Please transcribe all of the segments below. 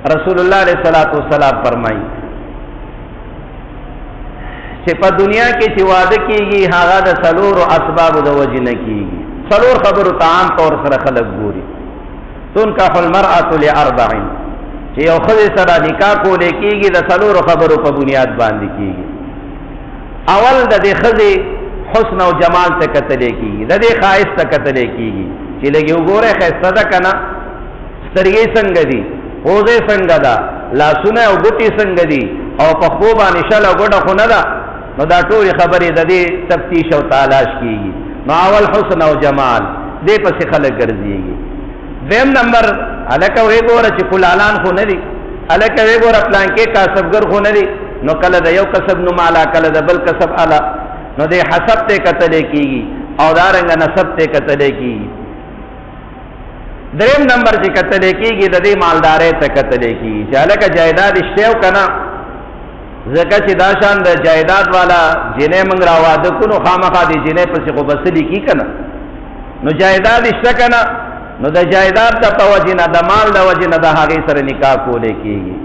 رسول الله علیہ الصلوۃ والسلام فرمایي چې په دنیا کې چې واده کیږي هغه د څلورو اسباب د وجې نه کیږي. څلور خبرو ته عام طور سره خلک ګوري. تنکح المرأة لأربع، چې یو ښځې سره نکاح کولې کیږي د څلورو خبرو په بنیاد باندې کیږي. اول د دې ښځې حسن او جمال ته کتلې کیږي، د دې ښایست ته کتلې کیږي چې لږ وګوره ښایسته ده که نه، سترګې څنګه دي، پوزې څنګه ده، لاسونه او ګوتې څنګه دي، او په خو باندې شل او ګوډه خو نه ده. نو دا ټولې خبرې د دې تفتیش او تلاش کیږي. نو اول حسن او جمال دې پسې خلک ګرځېږي. دویم نمبر هلکه وی ګوره چې کلالان خو نه دي، هلکه وی ګوره پلانکې کاسبګر خو نه دي، نو کله د یو کسب نوم اعلی کله د بل کسب اعلی، نو دې حسب ته کتلې کیږي او دارنګه نسب ته کتلې کیږي. دریم نمبر چې کتلې کیږي د دې مالدارۍ ته کتلې کیږي چې هلکه جایداد شته او که نه، ځکه چې دا شان د جایداد والا جنې موږ را واده کړو نو خامخا دې جنې پسې خو بس لیکي که نه، نو جایداد شته که نه، نو د جایداد د په وجې نه د مال د وجې نه د هغې سره نکاح کولی کېږي.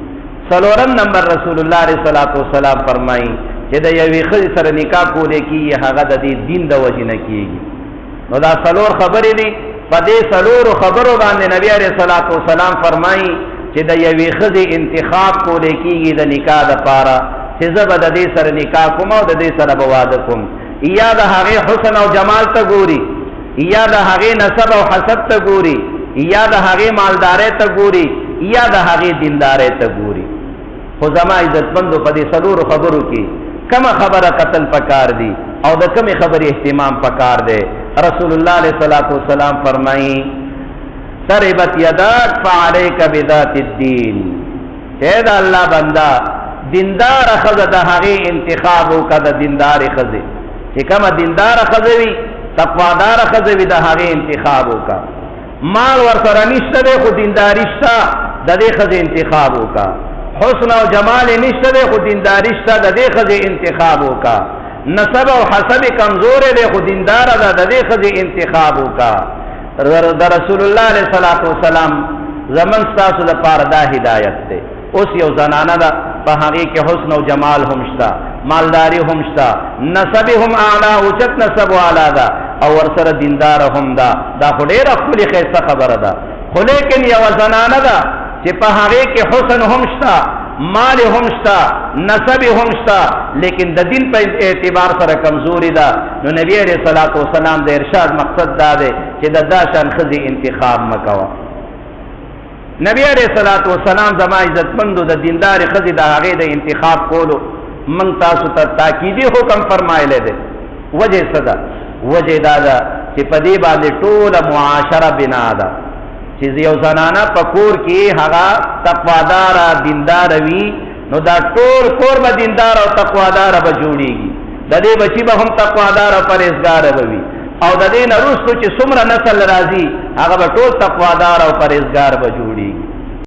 څلورم نمبر رسول الله علیه الصلاۃ والسلام فرمایي چې د یوې ښځې سره نکاح کولی کېږي هغه د دې دین د وجې نه کېږي. نو دا څلور خبرې دي. په دې څلورو خبرو باندې نبی علیه الصلاۃ والسلام فرمایي چې د یوې ښځې انتخاب کولی کېږي د نکاح دپاره چې زه به د دې سره نکاح کوم او د دې سره به واده کوم. یا د هغې حسن او جمال ته ګوري، یا د هغې نسب او حسب ته ګوري، یا د هغې مالدارۍ ته ګوري، یا د هغې دیندارۍ ته ګوري. خو زما عزتمندو په دې څلورو خبرو کې کومه خبره قتل پکار دي او د کومې خبرې اهتمام پکار دی؟ رسول الله علیه الصلاۃ والسلام فرمایي تربت یداک فعلیک بذات الدین، اے د الله بنده دیندار ښځه د هغې انتخاب وکړه، د دیندارې ښځې چې کومه دینداره ښځه وي تقوادار ښځه وي د هغې انتخاب وکړه. مال ورسره نشته دی خو دینداري شته، د دې ښځې انتخاب وکړه. حسن او جمال یې نشته دی خو دینداري شته، د دې ښځې انتخاب وکړه. نسب او حسب کمزورې دی خو دینداره ده، د دې ښځې انتخاب وکړه. د رسول الله علیه الصلاۃ والسلام زمن ستاسو دپاره دا هدایت دی. اوس یو زنانه ده په هغې کې حسن او جمال هم شته، مالداري هم شته، نسب هم اعلی اوچت نسب والا ده او ورسره دینداره هم ده. دا خو ډېره ښکلې ښایسته خبره ده. خو لیکن یوه زنانه ده چې په هغې کې حسن هم شته، مال هم شته، نسب هم شته، لیکن د دین په اعتبار سره کمزوري ده. نو نبی علیه الصلاۃ والسلام د ارشاد مقصد دا دی چې د دا شان ښځې انتخاب مه کوه. نبی علیہ الصلوۃ والسلام زما عزتمندو د دیندار ښځې د هغې د انتخاب کولو من تاسو ته تاکیدي حکم فرمایلی دی. وجه څه ده؟ وجه دا ده چې په دې باندې ټوله معاشره بنا ده چې یو زنانه په کور کې هغه تقواداره دینداره وي، نو دا ټول کور به دینداره او تقواداره به جوړېږي، د دې بچي به هم تقواداره او پرهیزګاره به وي، او د دې نه وروستو چې څومره نسل راځي هغه به ټول تقوادار او پرهیزګار به جوړېږي.